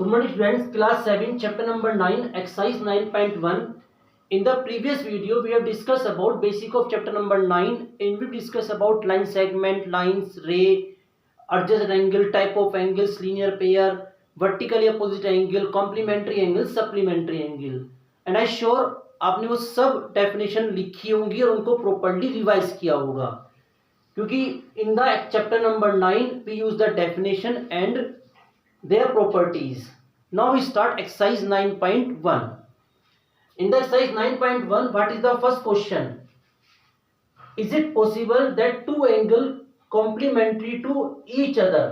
Good morning students, class 7, chapter number 9, exercise 9.1. In the previous video, we have discussed about basic of chapter number 9, in which we discussed about line segment, lines, ray, adjacent angle, type of angles, linear pair, vertically opposite angle, complementary angle, supplementary angle. And I sure आपने वो सब definition लिखी होंगी और उनको properly revise किया होगा, क्योंकि in the chapter number 9 we use the definition and their properties. Now we start exercise 9.1. In the exercise 9.1, what is the first question? Is it possible that two angles complementary to each other?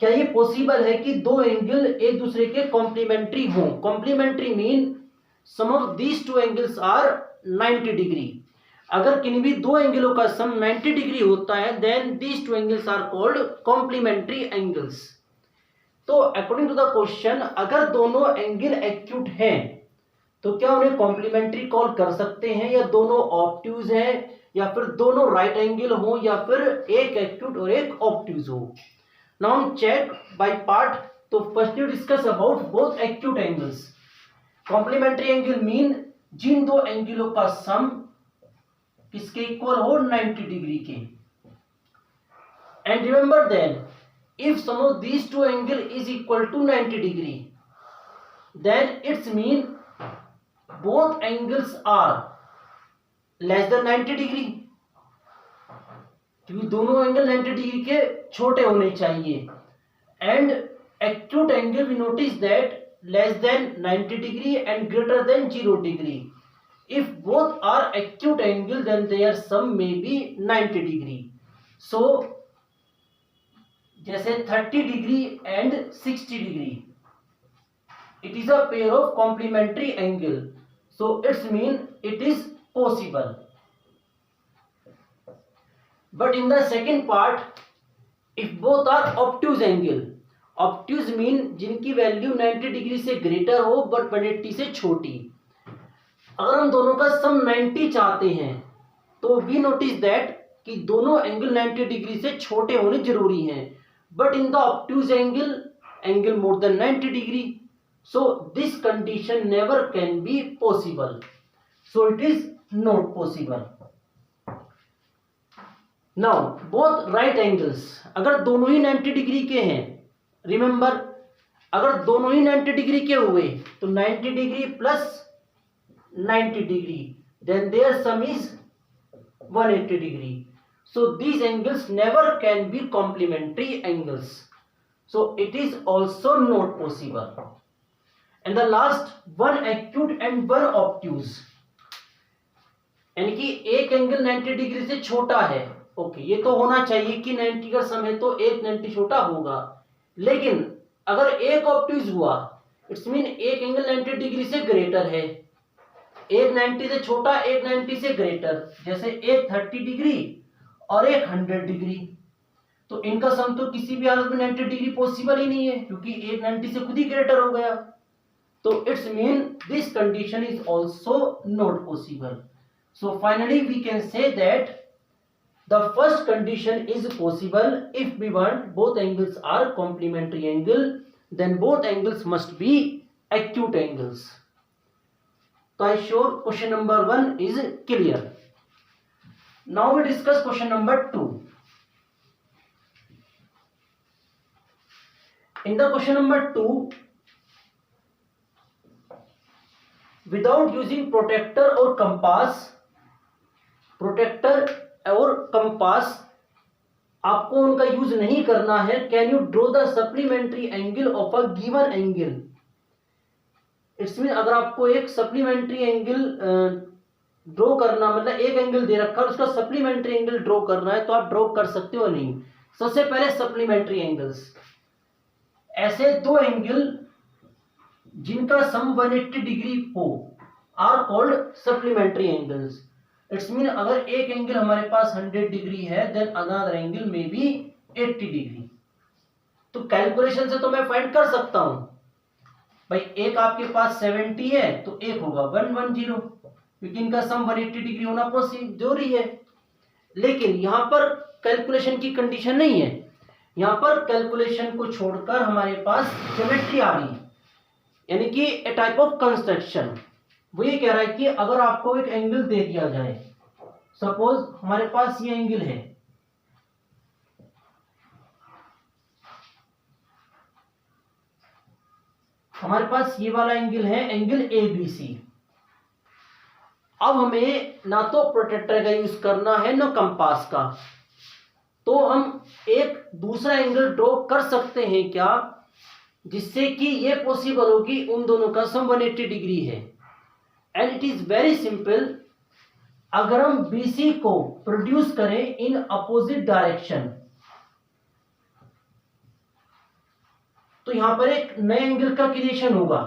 क्या ये possible है कि दो angle एक दूसरे के complementary हों? Complementary mean sum of these two angles are 90 degree. अगर किन्हीं भी दो एंगलों का सम 90 डिग्री होता है, then these two angles are called complementary angles. तो अकॉर्डिंग टू द क्वेश्चन, अगर दोनों एंगल एक्यूट हैं तो क्या उन्हें कॉम्प्लीमेंट्री कॉल कर सकते हैं, या दोनों ऑब्ट्यूज हैं, या फिर दोनों राइट एंगल हो, या फिर एक एक्यूट और एक ऑब्ट्यूज हो? Now check by part. तो first you discuss about both acute angles. Complementary angle mean जिन दो एंगलों का सम किसके इक्वल हो? 90 डिग्री के. And remember then, if sum of these two angle is equal to 90 degree, then it's mean both angles are less than 90 degree, क्योंकि दोनों angle 90 degree के छोटे होने चाहिए. And acute angle we notice that less than 90 degree and greater than 0 degree. If both are acute angle, then their sum may be 90 degree. So जैसे 30 degree and 60 degree, it is a pair of complementary angle, so it's mean it is possible. But in the second part, if both are obtuse angle, obtuse mean जिनकी value 90 degree से greater हो but 180 से छोटी. अगर हम दोनों का सम 90 चाहते हैं तो वी नोटिस दैट कि दोनों एंगल 90 डिग्री से छोटे होने जरूरी हैं. But in the obtuse angle more than 90 degree, so this condition never can be possible. So it is not possible. Now both right angles, अगर दोनों ही 90 डिग्री के हैं, remember, अगर दोनों ही 90 डिग्री के हुए तो 90 degree plus 90 degree, then their sum is 180 degree. So these angles never can be complementary angles. So it is also not possible. And the last, one acute and one obtuse. यानी कि एक angle 90 degree से छोटा है. Okay, ये तो होना चाहिए कि 90 का सम है तो एक 90 छोटा होगा. लेकिन अगर एक ऑब्ट्यूज हुआ, इट्स मीन एक एंगल 90 डिग्री से ग्रेटर है, एक 90 से छोटा, एक 90 से ग्रेटर. जैसे एक 30 डिग्री और एक 100 डिग्री, तो इनका सम तो किसी भी हालत में 90 डिग्री पॉसिबल ही नहीं है, क्योंकि एक 90 से खुद ही ग्रेटर हो गया. तो it's mean this condition is also not possible. So finally we can say that the first condition is possible if we want both angles are complementary angle, then both angles must be acute angles. तो I sure question number 1 is clear. Now we discuss question number 2. In the question number 2, without using protractor or compass, आपको उनका use नहीं करना है. Can you draw the supplementary angle of a given angle? It's mean अगर आपको एक supplementary angle draw करना, मतलब एक एंगल दे रखा है उसका सप्लीमेंट्री एंगल ड्रॉ करना है, तो आप ड्रॉ कर सकते हो नहीं. सबसे पहले सप्लीमेंट्री एंगल्स, ऐसे दो एंगल जिनका सम 180 डिग्री हो are called supplementary angles. It's mean अगर एक एंगल हमारे पास 100 डिग्री है, देन अनदर एंगल में भी 80 डिग्री. तो कैलकुलेशन से तो मैं फाइंड कर सकता हूं भाई, एक आपके पास 70 है तो एक होगा 110, क्योंकि इनका सम 180 डिग्री होना जरूरी है. लेकिन यहां पर कैलकुलेशन की कंडीशन नहीं है. यहाँ पर कैलकुलेशन को छोड़कर हमारे पास ज्योमेट्री आ रही है, यानी कि ए टाइप ऑफ कंस्ट्रक्शन। वो ये कह रहा है कि अगर आपको एक एंगल दे दिया जाए, सपोज हमारे पास ये एंगल है, हमारे पास ये वाला एंगल है, एंगल ABC। अब हमें ना तो प्रोट्रैक्टर का यूज करना है ना कंपास का, तो हम एक दूसरा एंगल ड्रॉ कर सकते हैं क्या, जिससे कि ये पॉसिबल हो कि उन दोनों का सम 180 डिग्री है। And it is very simple. अगर हम BC को प्रोड्यूस करें इन अपोजिट डायरेक्शन, तो यहां पर एक नए एंगल का क्रिएशन होगा,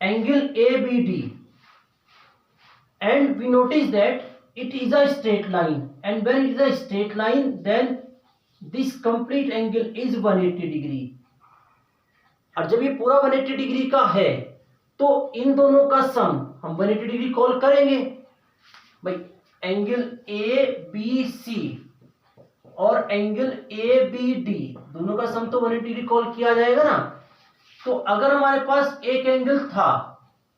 angle ABD। And we notice that it is a straight line, and when it is a straight line then this complete angle is 180 degree। और जब ये पूरा 180 डिग्री का है तो इन दोनों का सम हम 180 डिग्री कॉल करेंगे भाई। एंगल ABC और एंगल ABD दोनों का सम तो 180 डिग्री कॉल किया जाएगा ना। तो अगर हमारे पास एक एंगल था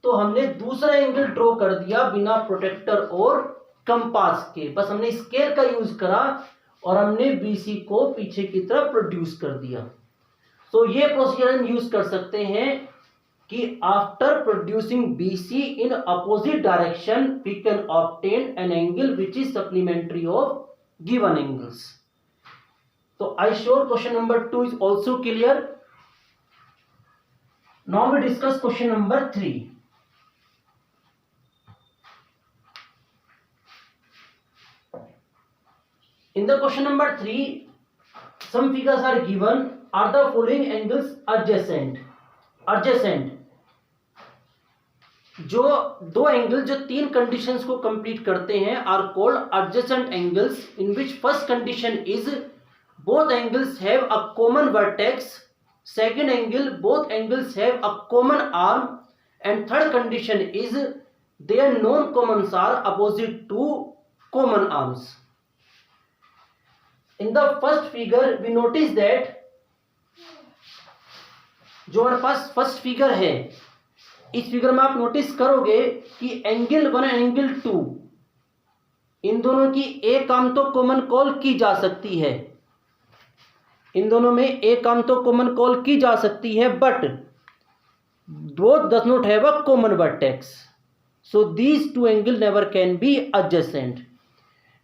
तो हमने दूसरा एंगल ड्रॉ कर दिया बिना प्रोटेक्टर और कंपास के, बस हमने स्केल का यूज करा और हमने BC को पीछे की तरफ प्रोड्यूस कर दिया। तो ये प्रोसीजर हम यूज कर सकते हैं कि after producing BC in opposite direction we can obtain an angle which is supplementary of given angles. तो I sure question number 2 is also clear. Now we discuss question number 3। In the question number 3, some figures are given. Are the following angles adjacent? Adjacent जो दो angle जो तीन conditions को complete करते हैं are called adjacent angles, in which first condition is both angles have a common vertex, second angle both angles have a common arm, and third condition is their non commons are opposite to common arms। In the first figure we notice that जो हमारे पास first figure है, इस figure में आप notice करोगे कि angle 1 angle 2 इन दोनों की एक आर्म तो कॉमन कॉल की जा सकती है, इन दोनों में एक आर्म तो कॉमन कॉल की जा सकती है, but both does not have a common vertex, so these two angles never can be adjacent।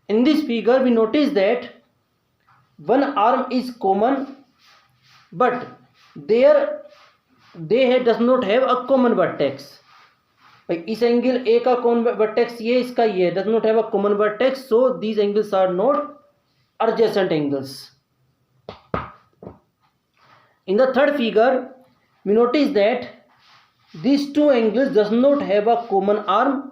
In this figure we notice that one arm is common but does not have a common vertex। भाई इस angle A का common vertex ये, इसका ये does not have a common vertex, so these angles are not adjacent angles। In the third figure we notice that these two angles does not have a common arm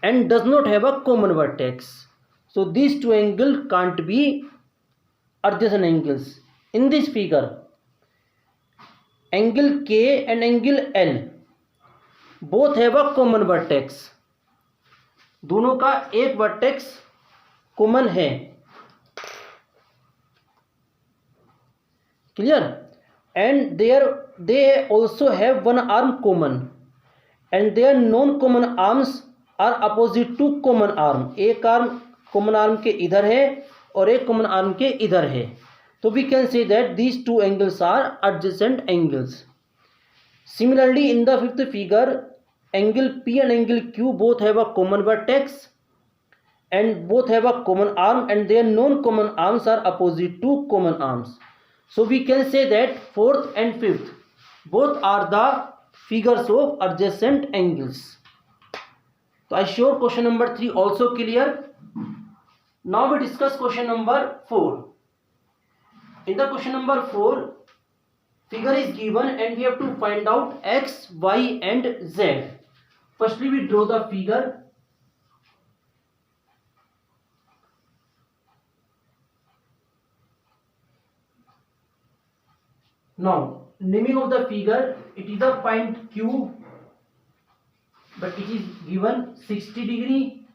and does not have a common vertex, so these two angles can't be adjacent angles। In this figure angle K and angle L both have a common vertex, दोनों का एक vertex common है, clear. and they also have one arm common and their non common arms are opposite to common arm। एक arm common arm के इधर है और एक कॉमन आर्म के इधर है, तो we can say that these two angles are adjacent angles। Similarly in the fifth figure angle P and angle Q both have a common vertex and both have a common arm and their non common arms are opposite to common arms, so we can say that fourth and fifth both are the figures of adjacent angles। So I sure question number 3 also clear। Now we discuss question number 4। In the question number 4 figure is given and we have to find out x, y and z। Firstly we draw the figure। Now naming of the figure, it is a point Q but it is given 60 degree,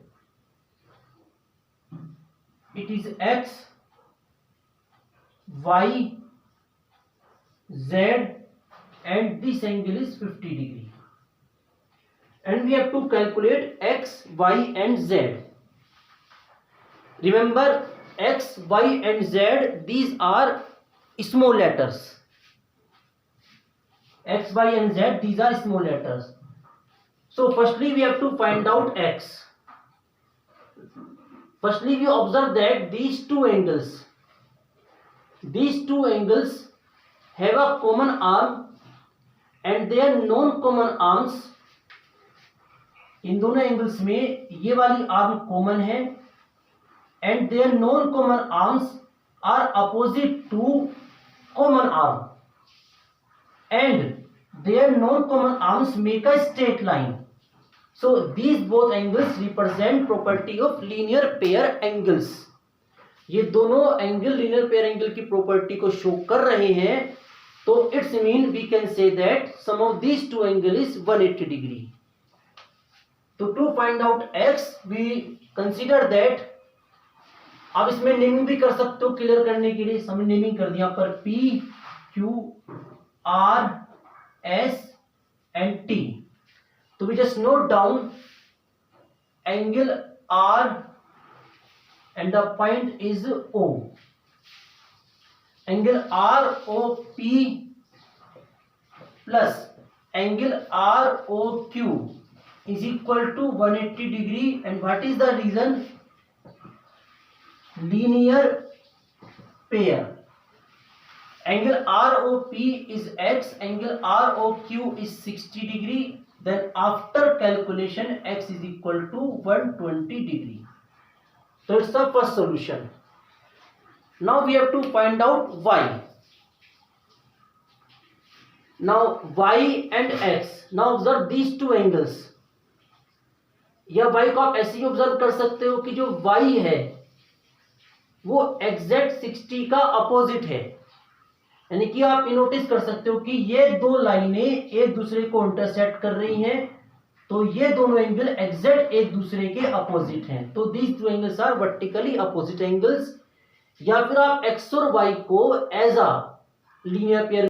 it is x, y, z, and this angle is 50 degree. And we have to calculate x, y, and z. Remember, x, y, and z, these are small letters. X, y, and z, these are small letters. So firstly we have to find out x. Firstly we observe that these two angles have a common arm and their non-common arms. इन दोनों angles में ये वाली arm common है and their non-common arms are opposite to common arm, and their non-common arms make a straight line. So these both angles represent property of linear pair angles. ये दोनों angle linear pair angle की property को show कर रहे हैं, तो it's mean we can say that sum of these two angle is 180 degree. तो to find out x we consider that, आप इसमें नेमिंग भी कर सकते हो क्लियर करने के लिए. हमने नेमिंग कर दिया पर P, Q, R, S and T. तो we just note down angle R and the point is O. Angle ROP plus angle ROQ is equal to 180 degree. And what is the reason? Linear pair. Angle ROP is x, angle ROQ is 60 degree. Then after calculation x is equal to 120 degree. So it's the first solution. Now we have to find out y. Now y and x. Now observe these two angles. या y को आप ऐसे ही observe कर सकते हो कि जो y है वो एग्जैक्ट 60 का अपोजिट है. यानी कि आप नोटिस कर सकते हो कि ये दो लाइनें एक दूसरे को इंटरसेक्ट कर रही हैं, तो ये दोनों एंगल एग्जैक्ट एक दूसरे के अपोजिट हैं. तो these two angles are vertically opposite angles. या फिर आप x और y को एज अ लीनियर पेयर